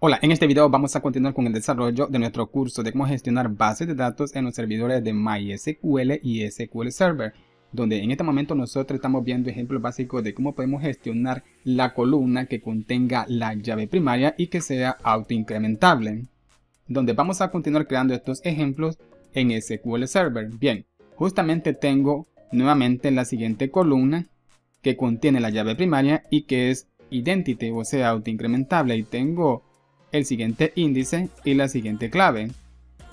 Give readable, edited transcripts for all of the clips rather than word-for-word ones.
Hola, en este video vamos a continuar con el desarrollo de nuestro curso de cómo gestionar bases de datos en los servidores de MySQL y SQL Server, donde en este momento nosotros estamos viendo ejemplos básicos de cómo podemos gestionar la columna que contenga la llave primaria y que sea autoincrementable, donde vamos a continuar creando estos ejemplos en SQL Server. Bien, justamente tengo nuevamente la siguiente columna que contiene la llave primaria y que es identity, o sea, autoincrementable, y tengo el siguiente índice y la siguiente clave.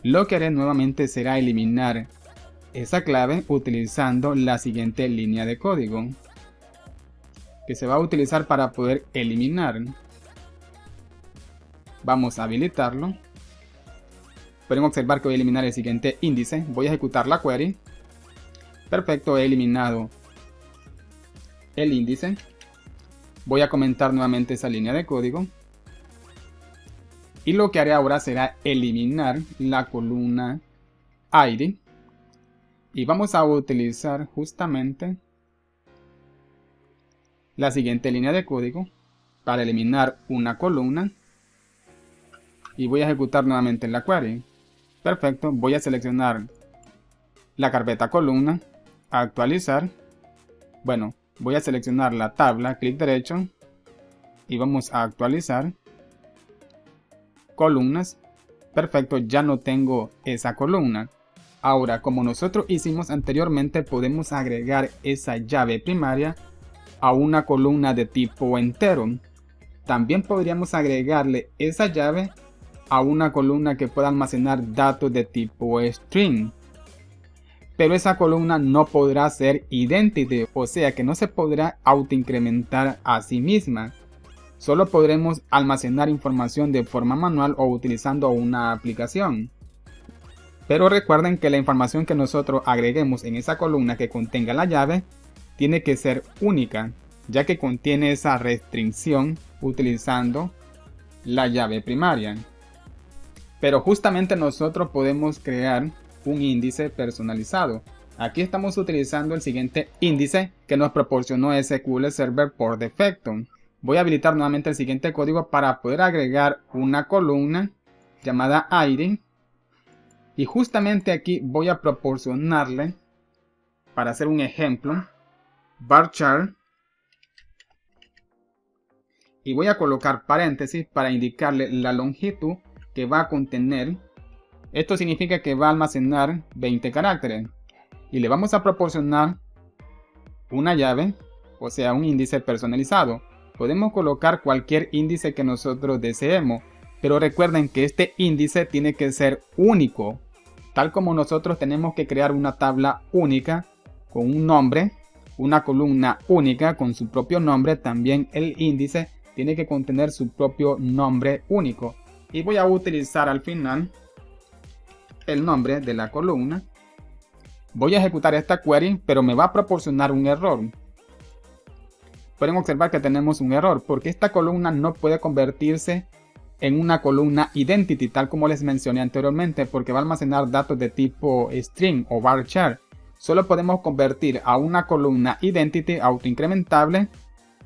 Lo que haré nuevamente será eliminar esa clave utilizando la siguiente línea de código que se va a utilizar para poder eliminar. Vamos a habilitarlo. Pueden observar que voy a eliminar el siguiente índice. Voy a ejecutar la query. Perfecto, he eliminado el índice. Voy a comentar nuevamente esa línea de código. Y lo que haré ahora será eliminar la columna ID. Y vamos a utilizar justamente la siguiente línea de código para eliminar una columna. Y voy a ejecutar nuevamente la query. Perfecto, voy a seleccionar la carpeta columna, actualizar. Bueno, voy a seleccionar la tabla, clic derecho. Y vamos a actualizar columnas. Perfecto, ya no tengo esa columna. Ahora, como nosotros hicimos anteriormente, podemos agregar esa llave primaria a una columna de tipo entero. También podríamos agregarle esa llave a una columna que pueda almacenar datos de tipo string. Pero esa columna no podrá ser identity, o sea que no se podrá autoincrementar a sí misma. Solo podremos almacenar información de forma manual o utilizando una aplicación. Pero recuerden que la información que nosotros agreguemos en esa columna que contenga la llave tiene que ser única, ya que contiene esa restricción utilizando la llave primaria. Pero justamente nosotros podemos crear un índice personalizado. Aquí estamos utilizando el siguiente índice que nos proporcionó SQL Server por defecto. Voy a habilitar nuevamente el siguiente código para poder agregar una columna llamada ID. Y justamente aquí voy a proporcionarle, para hacer un ejemplo, varchar. Y voy a colocar paréntesis para indicarle la longitud que va a contener. Esto significa que va a almacenar 20 caracteres. Y le vamos a proporcionar una llave, o sea, un índice personalizado. Podemos colocar cualquier índice que nosotros deseemos, pero recuerden que este índice tiene que ser único. Tal como nosotros tenemos que crear una tabla única con un nombre, una columna única con su propio nombre, también el índice tiene que contener su propio nombre único. Y voy a utilizar al final el nombre de la columna. Voy a ejecutar esta query, pero me va a proporcionar un error. Pueden observar que tenemos un error porque esta columna no puede convertirse en una columna identity, tal como les mencioné anteriormente, porque va a almacenar datos de tipo string o varchar. Solo podemos convertir a una columna identity autoincrementable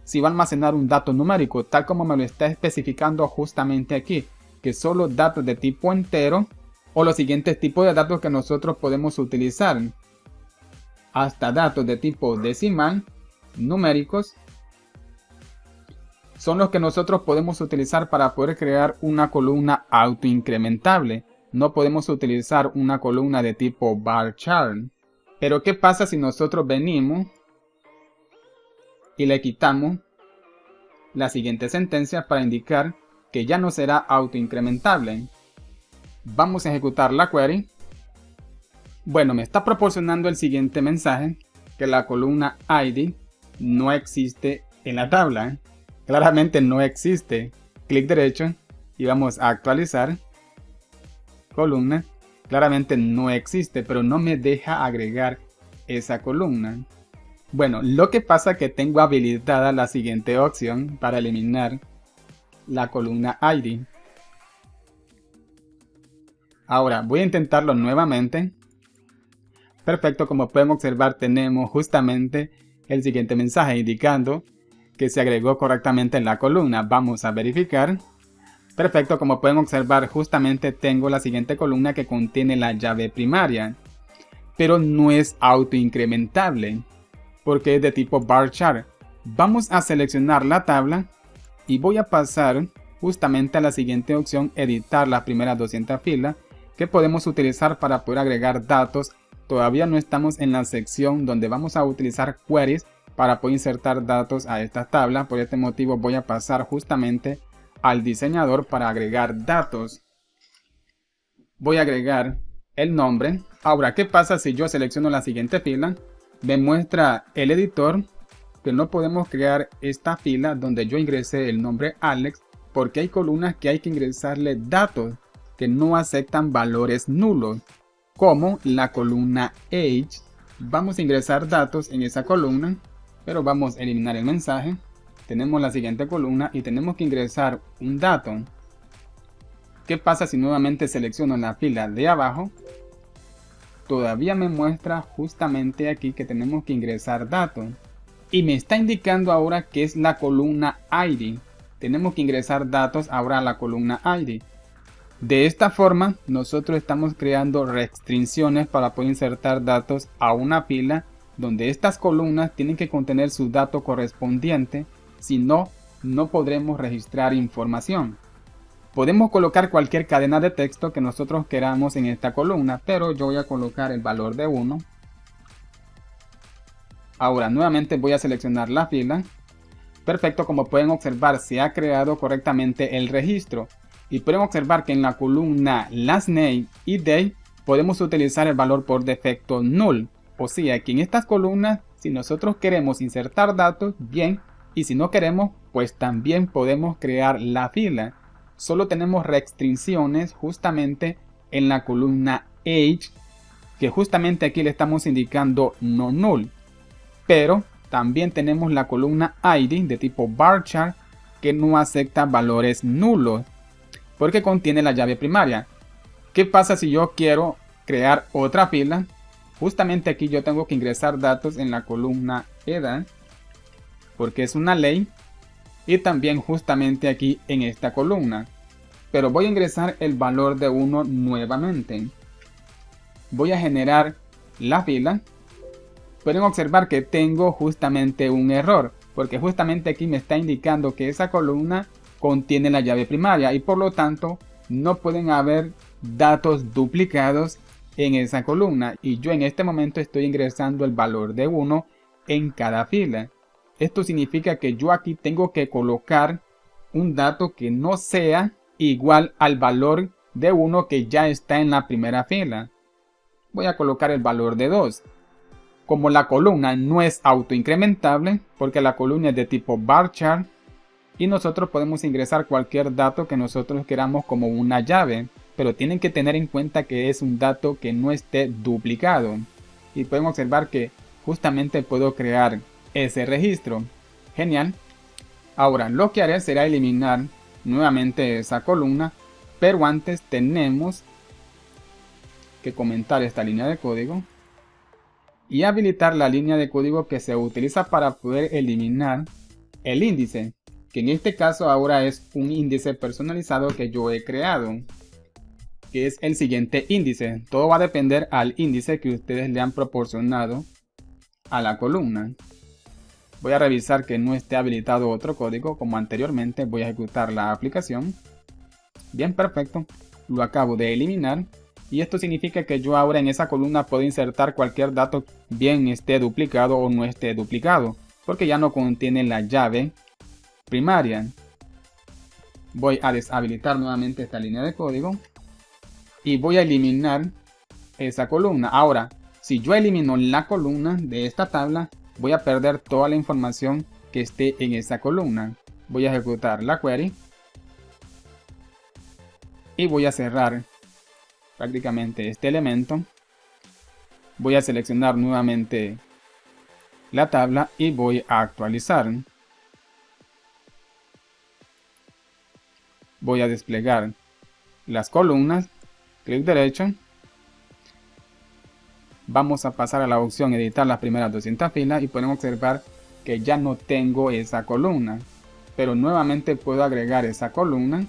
si va a almacenar un dato numérico, tal como me lo está especificando justamente aquí, que solo datos de tipo entero o los siguientes tipos de datos que nosotros podemos utilizar, hasta datos de tipo decimal, numéricos, son los que nosotros podemos utilizar para poder crear una columna autoincrementable. No podemos utilizar una columna de tipo varchar. Pero ¿qué pasa si nosotros venimos y le quitamos la siguiente sentencia para indicar que ya no será autoincrementable? Vamos a ejecutar la query. Bueno, me está proporcionando el siguiente mensaje, que la columna ID no existe en la tabla. Claramente no existe. Clic derecho y vamos a actualizar columna. Claramente no existe, pero no me deja agregar esa columna. Bueno, lo que pasa es que tengo habilitada la siguiente opción para eliminar la columna ID. Ahora voy a intentarlo nuevamente. Perfecto, como pueden observar tenemos justamente el siguiente mensaje indicando que se agregó correctamente en la columna. Vamos a verificar. Perfecto, como pueden observar, justamente tengo la siguiente columna que contiene la llave primaria, pero no es autoincrementable porque es de tipo bar chart. Vamos a seleccionar la tabla y voy a pasar justamente a la siguiente opción, editar las primeras 200 filas, que podemos utilizar para poder agregar datos. Todavía no estamos en la sección donde vamos a utilizar queries para poder insertar datos a esta tabla. Por este motivo voy a pasar justamente al diseñador para agregar datos. Voy a agregar el nombre. Ahora, ¿qué pasa si yo selecciono la siguiente fila? Me muestra el editor que no podemos crear esta fila donde yo ingresé el nombre Alex, porque hay columnas que hay que ingresarle datos que no aceptan valores nulos, como la columna age. Vamos a ingresar datos en esa columna, pero vamos a eliminar el mensaje. Tenemos la siguiente columna y tenemos que ingresar un dato. ¿Qué pasa si nuevamente selecciono la fila de abajo? Todavía me muestra justamente aquí que tenemos que ingresar datos. Y me está indicando ahora que es la columna ID. Tenemos que ingresar datos ahora a la columna ID. De esta forma, nosotros estamos creando restricciones para poder insertar datos a una fila donde estas columnas tienen que contener su dato correspondiente. Si no, no podremos registrar información. Podemos colocar cualquier cadena de texto que nosotros queramos en esta columna, pero yo voy a colocar el valor de 1. Ahora nuevamente voy a seleccionar la fila. Perfecto, como pueden observar se ha creado correctamente el registro. Y pueden observar que en la columna last name y day podemos utilizar el valor por defecto null. O sea que en estas columnas, si nosotros queremos insertar datos, bien. Y si no queremos, pues también podemos crear la fila. Solo tenemos restricciones justamente en la columna age, que justamente aquí le estamos indicando no null. Pero también tenemos la columna ID de tipo bar chart que no acepta valores nulos porque contiene la llave primaria. ¿Qué pasa si yo quiero crear otra fila? Justamente aquí yo tengo que ingresar datos en la columna edad porque es una ley, y también justamente aquí en esta columna. Pero voy a ingresar el valor de 1 nuevamente. Voy a generar la fila. Pueden observar que tengo justamente un error, porque justamente aquí me está indicando que esa columna contiene la llave primaria y por lo tanto no pueden haber datos duplicados en esa columna, y yo en este momento estoy ingresando el valor de 1 en cada fila. Esto significa que yo aquí tengo que colocar un dato que no sea igual al valor de 1 que ya está en la primera fila. Voy a colocar el valor de 2. Como la columna no es autoincrementable, porque la columna es de tipo bar chart, y nosotros podemos ingresar cualquier dato que nosotros queramos como una llave, pero tienen que tener en cuenta que es un dato que no esté duplicado. Y pueden observar que justamente puedo crear ese registro. Genial. Ahora lo que haré será eliminar nuevamente esa columna, pero antes tenemos que comentar esta línea de código y habilitar la línea de código que se utiliza para poder eliminar el índice, que en este caso ahora es un índice personalizado que yo he creado, que es el siguiente índice. Todo va a depender al índice que ustedes le han proporcionado a la columna. Voy a revisar que no esté habilitado otro código como anteriormente. Voy a ejecutar la aplicación. Bien, perfecto. Lo acabo de eliminar. Y esto significa que yo ahora en esa columna puedo insertar cualquier dato, bien esté duplicado o no esté duplicado, porque ya no contiene la llave primaria. Voy a deshabilitar nuevamente esta línea de código y voy a eliminar esa columna. Ahora, si yo elimino la columna de esta tabla, voy a perder toda la información que esté en esa columna. Voy a ejecutar la query y voy a cerrar prácticamente este elemento. Voy a seleccionar nuevamente la tabla y voy a actualizar. Voy a desplegar las columnas, clic derecho. Vamos a pasar a la opción editar las primeras 200 filas y pueden observar que ya no tengo esa columna, pero nuevamente puedo agregar esa columna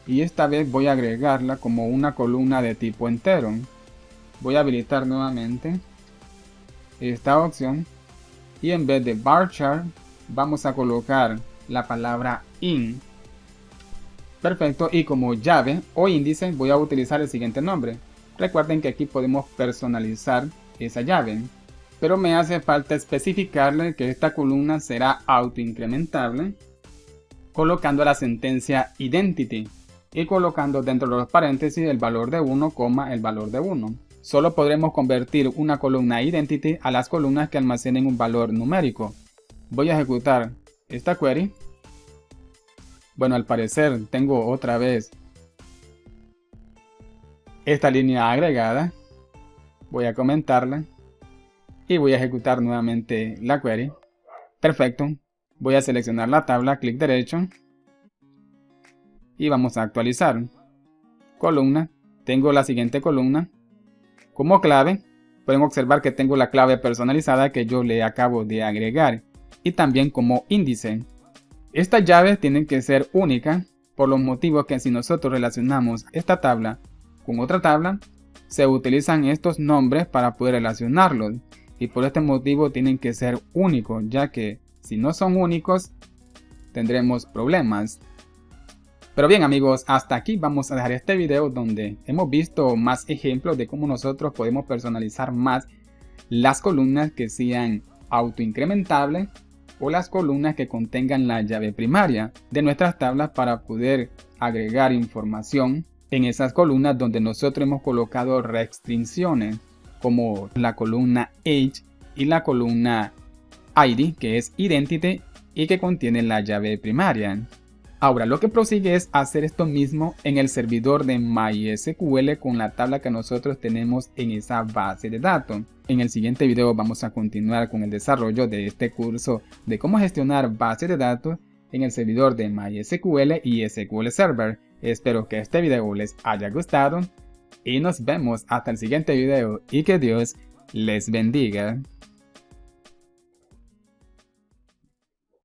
y esta vez voy a agregarla como una columna de tipo entero. Voy a habilitar nuevamente esta opción y en vez de varchar vamos a colocar la palabra in. Perfecto, y como llave o índice voy a utilizar el siguiente nombre. Recuerden que aquí podemos personalizar esa llave, pero me hace falta especificarle que esta columna será autoincrementable colocando la sentencia identity y colocando dentro de los paréntesis el valor de 1, el valor de 1. Solo podremos convertir una columna identity a las columnas que almacenen un valor numérico. Voy a ejecutar esta query. Bueno, al parecer tengo otra vez esta línea agregada. Voy a comentarla y voy a ejecutar nuevamente la query. Perfecto. Voy a seleccionar la tabla, clic derecho y vamos a actualizar. Columna. Tengo la siguiente columna. Como clave, pueden observar que tengo la clave personalizada que yo le acabo de agregar y también como índice. Estas llaves tienen que ser únicas por los motivos que si nosotros relacionamos esta tabla con otra tabla, se utilizan estos nombres para poder relacionarlos y por este motivo tienen que ser únicos, ya que si no son únicos tendremos problemas. Pero bien amigos, hasta aquí vamos a dejar este video donde hemos visto más ejemplos de cómo nosotros podemos personalizar más las columnas que sean autoincrementables o las columnas que contengan la llave primaria de nuestras tablas para poder agregar información en esas columnas donde nosotros hemos colocado restricciones como la columna age y la columna id, que es identity y que contiene la llave primaria. Ahora lo que prosigue es hacer esto mismo en el servidor de MySQL con la tabla que nosotros tenemos en esa base de datos. En el siguiente video vamos a continuar con el desarrollo de este curso de cómo gestionar bases de datos en el servidor de MySQL y SQL Server. Espero que este video les haya gustado y nos vemos hasta el siguiente video y que Dios les bendiga.